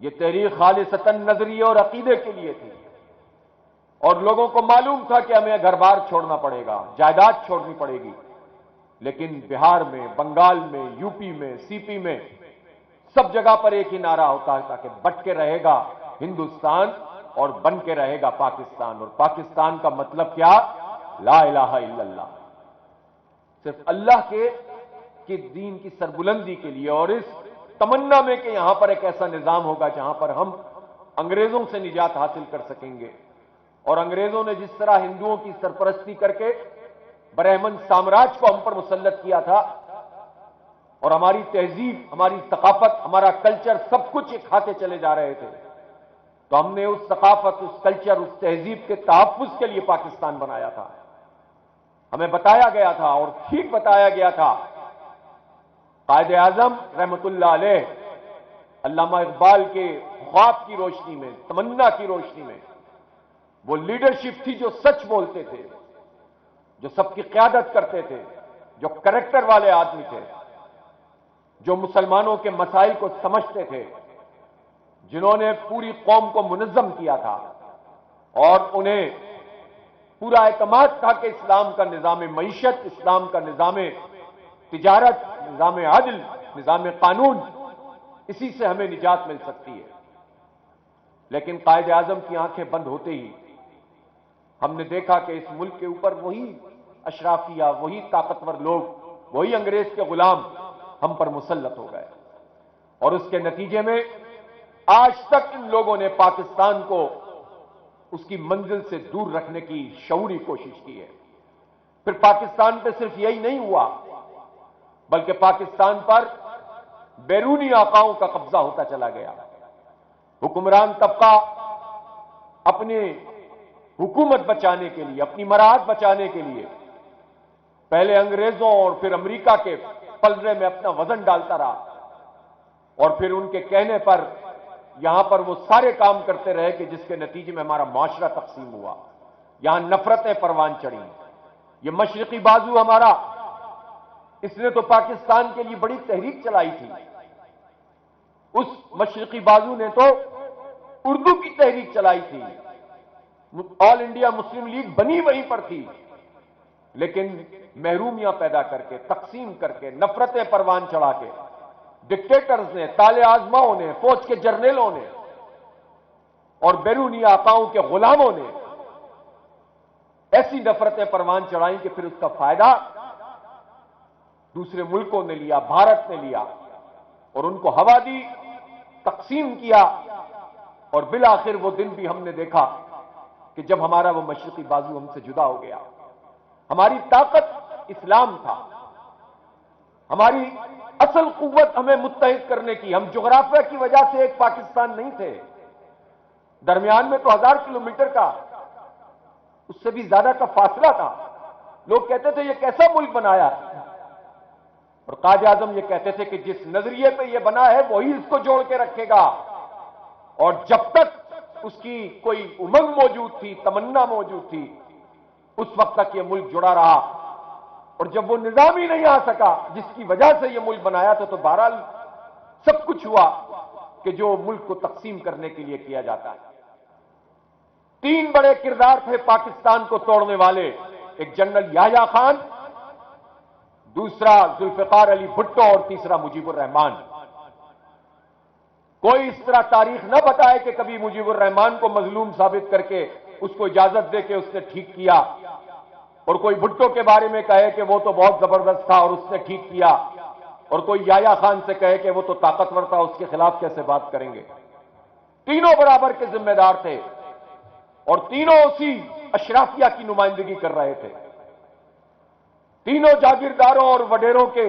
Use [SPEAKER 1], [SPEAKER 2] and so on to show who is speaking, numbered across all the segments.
[SPEAKER 1] یہ تحریک خالصتاً نظریے اور عقیدے کے لیے تھی، اور لوگوں کو معلوم تھا کہ ہمیں گھر بار چھوڑنا پڑے گا، جائیداد چھوڑنی پڑے گی، لیکن بہار میں، بنگال میں، یو پی میں، سی پی میں سب جگہ پر ایک ہی نعرہ ہوتا ہے کہ بٹ کے رہے گا ہندوستان اور بن کے رہے گا پاکستان، اور پاکستان کا مطلب کیا؟ لا الہ الا اللہ، صرف اللہ کے دین کی سربلندی کے لیے، اور اس تمنا میں کہ یہاں پر ایک ایسا نظام ہوگا جہاں پر ہم انگریزوں سے نجات حاصل کر سکیں گے۔ اور انگریزوں نے جس طرح ہندوؤں کی سرپرستی کر کے برہمن سامراج کو ہم پر مسلط کیا تھا، اور ہماری تہذیب، ہماری ثقافت، ہمارا کلچر سب کچھ کھاتے چلے جا رہے تھے، تو ہم نے اس ثقافت، اس کلچر، اس تہذیب کے تحفظ کے لیے پاکستان بنایا تھا۔ ہمیں بتایا گیا تھا، اور ٹھیک بتایا گیا تھا۔ قائد اعظم رحمت اللہ علیہ، علامہ اقبال کے خواب کی روشنی میں، تمنا کی روشنی میں، وہ لیڈرشپ تھی جو سچ بولتے تھے، جو سب کی قیادت کرتے تھے، جو کریکٹر والے آدمی تھے، جو مسلمانوں کے مسائل کو سمجھتے تھے، جنہوں نے پوری قوم کو منظم کیا تھا، اور انہیں پورا اعتماد تھا کہ اسلام کا نظام معیشت، اسلام کا نظام تجارت، نظام عدل، نظام قانون، اسی سے ہمیں نجات مل سکتی ہے۔ لیکن قائد اعظم کی آنکھیں بند ہوتے ہی ہم نے دیکھا کہ اس ملک کے اوپر وہی اشرافیہ، وہی طاقتور لوگ، وہی انگریز کے غلام ہم پر مسلط ہو گئے، اور اس کے نتیجے میں آج تک ان لوگوں نے پاکستان کو اس کی منزل سے دور رکھنے کی شعوری کوشش کی ہے۔ پھر پاکستان پہ صرف یہی نہیں ہوا، بلکہ پاکستان پر بیرونی آقاؤں کا قبضہ ہوتا چلا گیا۔ حکمران طبقہ اپنے حکومت بچانے کے لیے، اپنی مراعات بچانے کے لیے پہلے انگریزوں اور پھر امریکہ کے پلڑے میں اپنا وزن ڈالتا رہا، اور پھر ان کے کہنے پر یہاں پر وہ سارے کام کرتے رہے کہ جس کے نتیجے میں ہمارا معاشرہ تقسیم ہوا، یہاں نفرتیں پروان چڑھیں۔ یہ مشرقی بازو ہمارا، اس نے تو پاکستان کے لیے بڑی تحریک چلائی تھی، اس مشرقی بازو نے تو اردو کی تحریک چلائی تھی، آل انڈیا مسلم لیگ بنی وہیں پر تھی، لیکن محرومیاں پیدا کر کے، تقسیم کر کے، نفرتیں پروان چڑھا کے ڈکٹیٹرز نے، تالے آزماؤں نے، فوج کے جرنیلوں نے اور بیرونی آقاؤں کے غلاموں نے ایسی نفرتیں پروان چڑھائیں کہ پھر اس کا فائدہ دوسرے ملکوں نے لیا، بھارت نے لیا، اور ان کو ہوا دی، تقسیم کیا، اور بالآخر وہ دن بھی ہم نے دیکھا کہ جب ہمارا وہ مشرقی بازو ہم سے جدا ہو گیا۔ ہماری طاقت اسلام تھا، ہماری اصل قوت ہمیں متحد کرنے کی، ہم جغرافیہ کی وجہ سے ایک پاکستان نہیں تھے، درمیان میں تو 1000 کلومیٹر کا، اس سے بھی زیادہ کا فاصلہ تھا۔ لوگ کہتے تھے یہ کیسا ملک بنایا، اور قائد اعظم یہ کہتے تھے کہ جس نظریے پہ یہ بنا ہے وہی اس کو جوڑ کے رکھے گا، اور جب تک اس کی کوئی امنگ موجود تھی، تمنا موجود تھی، اس وقت تک یہ ملک جڑا رہا، اور جب وہ نظام ہی نہیں آ سکا جس کی وجہ سے یہ ملک بنایا تھا، تو بہرحال سب کچھ ہوا کہ جو ملک کو تقسیم کرنے کے لیے کیا جاتا ہے۔ 3 بڑے کردار تھے پاکستان کو توڑنے والے، ایک جنرل یحییٰ خان، دوسرا ذوالفقار علی بھٹو، اور تیسرا مجیب الرحمان۔ کوئی اس طرح تاریخ نہ بتائے کہ کبھی مجیب الرحمان کو مظلوم ثابت کر کے اس کو اجازت دے کے اس نے ٹھیک کیا، اور کوئی بھٹو کے بارے میں کہے کہ وہ تو بہت زبردست تھا اور اس نے ٹھیک کیا، اور کوئی یحییٰ خان سے کہے کہ وہ تو طاقتور تھا، اس کے خلاف کیسے بات کریں گے۔ تینوں برابر کے ذمہ دار تھے، اور تینوں اسی اشرافیہ کی نمائندگی کر رہے تھے، تینوں جاگیرداروں اور وڈیروں کے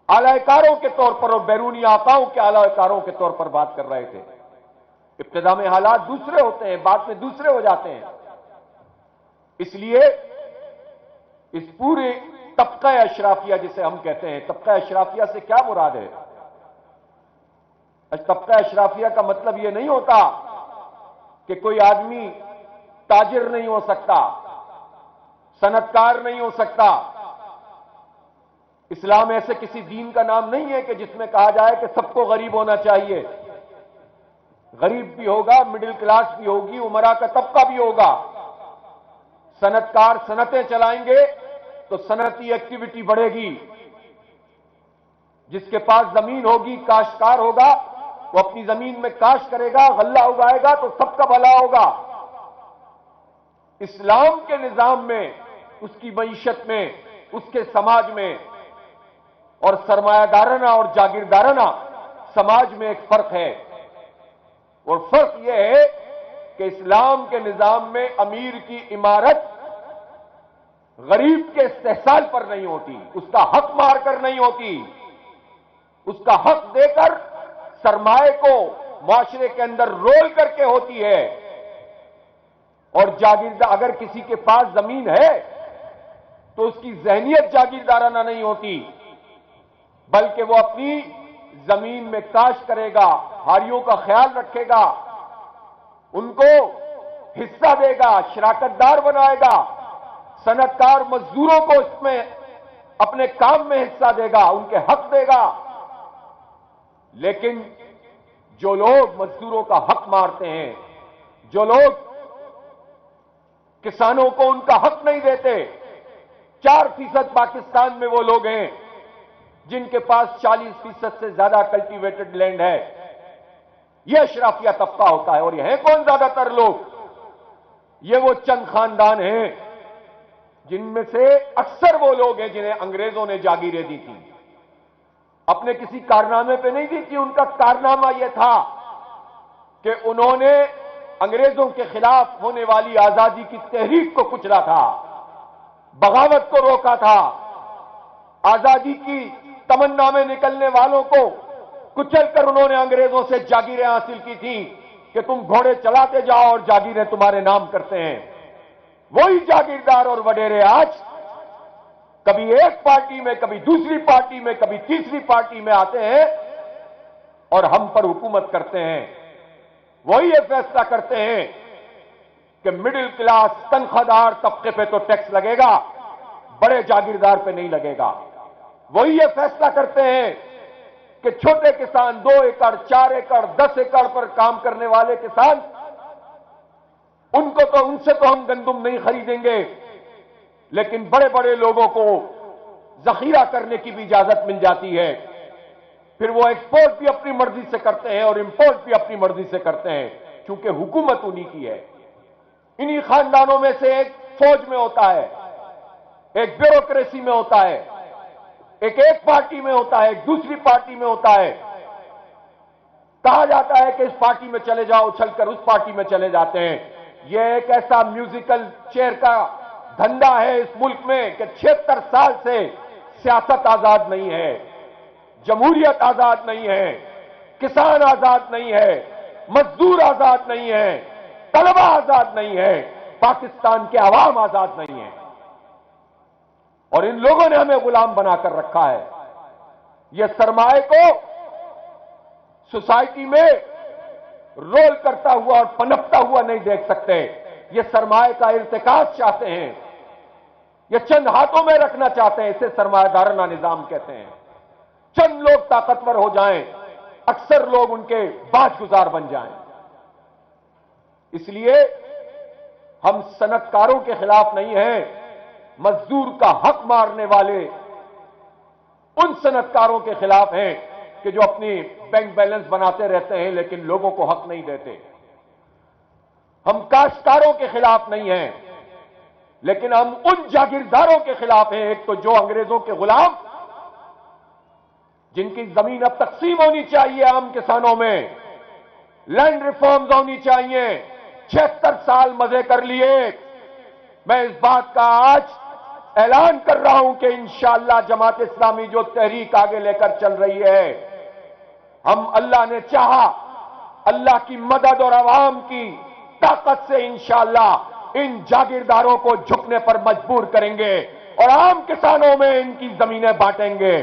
[SPEAKER 1] اعلی کاروں کے طور پر اور بیرونی آقاؤں کے اعلی کاروں کے طور پر بات کر رہے تھے۔ ابتدا میں حالات دوسرے ہوتے ہیں، بعد میں دوسرے ہو جاتے ہیں، اس لیے اس پورے طبقہ اشرافیہ جسے ہم کہتے ہیں، طبقہ اشرافیہ سے کیا مراد ہے؟ طبقہ اشرافیہ کا مطلب یہ نہیں ہوتا کہ کوئی آدمی تاجر نہیں ہو سکتا، صنعتکار نہیں ہو سکتا۔ اسلام ایسے کسی دین کا نام نہیں ہے کہ جس میں کہا جائے کہ سب کو غریب ہونا چاہیے، غریب بھی ہوگا، مڈل کلاس بھی ہوگی، امراء کا طبقہ بھی ہوگا۔ صنعت کار صنعتیں چلائیں گے تو صنعتی ایکٹیویٹی بڑھے گی۔ جس کے پاس زمین ہوگی، کاشتکار ہوگا، وہ اپنی زمین میں کاشت کرے گا، غلہ اگائے گا تو سب کا بھلا ہوگا۔ اسلام کے نظام میں، اس کی معیشت میں، اس کے سماج میں اور سرمایہ دارانہ اور جاگیردارانہ سماج میں ایک فرق ہے، اور فرق یہ ہے کہ اسلام کے نظام میں امیر کی عمارت غریب کے استحصال پر نہیں ہوتی، اس کا حق مار کر نہیں ہوتی، اس کا حق دے کر سرمایہ کو معاشرے کے اندر رول کر کے ہوتی ہے۔ اور جاگیردار اگر کسی کے پاس زمین ہے تو اس کی ذہنیت جاگیردارانہ نہیں ہوتی، بلکہ وہ اپنی زمین میں کاشت کرے گا، ہاریوں کا خیال رکھے گا، ان کو حصہ دے گا، شراکت دار بنائے گا، صنعت کار مزدوروں کو اس میں اپنے کام میں حصہ دے گا، ان کے حق دے گا۔ لیکن جو لوگ مزدوروں کا حق مارتے ہیں، جو لوگ کسانوں کو ان کا حق نہیں دیتے، 4% پاکستان میں وہ لوگ ہیں جن کے پاس 40% سے زیادہ کلٹیویٹڈ لینڈ ہے۔ یہ اشرافیہ طبقہ ہوتا ہے، اور یہ ہیں کون زیادہ تر لوگ؟ یہ وہ چند خاندان ہیں جن میں سے اکثر وہ لوگ ہیں جنہیں انگریزوں نے جاگیریں دی تھی، اپنے کسی کارنامے پہ نہیں دی تھی۔ ان کا کارنامہ یہ تھا کہ انہوں نے انگریزوں کے خلاف ہونے والی آزادی کی تحریک کو کچلا تھا، بغاوت کو روکا تھا، آزادی کی تمنا میں نکلنے والوں کو کچل کر انہوں نے انگریزوں سے جاگیریں حاصل کی تھیں کہ تم گھوڑے چلاتے جاؤ اور جاگیریں تمہارے نام کرتے ہیں۔ وہی جاگیردار اور وڈیرے آج کبھی ایک پارٹی میں، کبھی دوسری پارٹی میں، کبھی تیسری پارٹی میں آتے ہیں اور ہم پر حکومت کرتے ہیں۔ وہی یہ فیصلہ کرتے ہیں کہ مڈل کلاس تنخواہ دار طبقے پہ تو ٹیکس لگے گا، بڑے جاگیردار پہ نہیں لگے گا۔ وہی یہ فیصلہ کرتے ہیں کہ چھوٹے کسان 2 ایکڑ، 4 ایکڑ، 10 ایکڑ پر کام کرنے والے کسان، ان سے تو ہم گندم نہیں خریدیں گے، لیکن بڑے بڑے لوگوں کو ذخیرہ کرنے کی بھی اجازت مل جاتی ہے۔ پھر وہ ایکسپورٹ بھی اپنی مرضی سے کرتے ہیں اور امپورٹ بھی اپنی مرضی سے کرتے ہیں، چونکہ حکومت انہی کی ہے۔ انہی خاندانوں میں سے ایک فوج میں ہوتا ہے، ایک بیوروکریسی میں ہوتا ہے، ایک پارٹی میں ہوتا ہے، ایک دوسری پارٹی میں ہوتا ہے۔ کہا جاتا ہے کہ اس پارٹی میں چلے جاؤ، اچھل کر اس پارٹی میں چلے جاتے ہیں۔ یہ ایک ایسا میوزیکل چیئر کا دھندا ہے اس ملک میں کہ 76 سال سے سیاست آزاد نہیں ہے، جمہوریت آزاد نہیں ہے، کسان آزاد نہیں ہے، مزدور آزاد نہیں ہے، طلبہ آزاد نہیں ہے، پاکستان کے عوام آزاد نہیں ہیں، اور ان لوگوں نے ہمیں غلام بنا کر رکھا ہے۔ یہ سرمایہ کو سوسائٹی میں رول کرتا ہوا اور پنپتا ہوا نہیں دیکھ سکتے۔ یہ سرمایہ کا ارتکاز چاہتے ہیں، یہ چند ہاتھوں میں رکھنا چاہتے ہیں، اسے سرمایہ دارانہ نظام کہتے ہیں۔ چند لوگ طاقتور ہو جائیں، اکثر لوگ ان کے باج گزار بن جائیں۔ اس لیے ہم صنعت کاروں کے خلاف نہیں ہیں، مزدور کا حق مارنے والے ان صنعت کاروں کے خلاف ہیں کہ جو اپنی بینک بیلنس بناتے رہتے ہیں لیکن لوگوں کو حق نہیں دیتے۔ ہم کاشتکاروں کے خلاف نہیں ہیں، لیکن ہم ان جاگیرداروں کے خلاف ہیں، ایک تو جو انگریزوں کے غلام، جن کی زمین اب تقسیم ہونی چاہیے عام کسانوں میں، لینڈ ریفارمز ہونی چاہیے۔ 76 سال مزے کر لیے۔ میں اس بات کا آج اعلان کر رہا ہوں کہ انشاءاللہ جماعت اسلامی جو تحریک آگے لے کر چل رہی ہے، ہم اللہ نے چاہا اللہ کی مدد اور عوام کی طاقت سے انشاءاللہ ان جاگیرداروں کو جھکنے پر مجبور کریں گے اور عام کسانوں میں ان کی زمینیں بانٹیں گے۔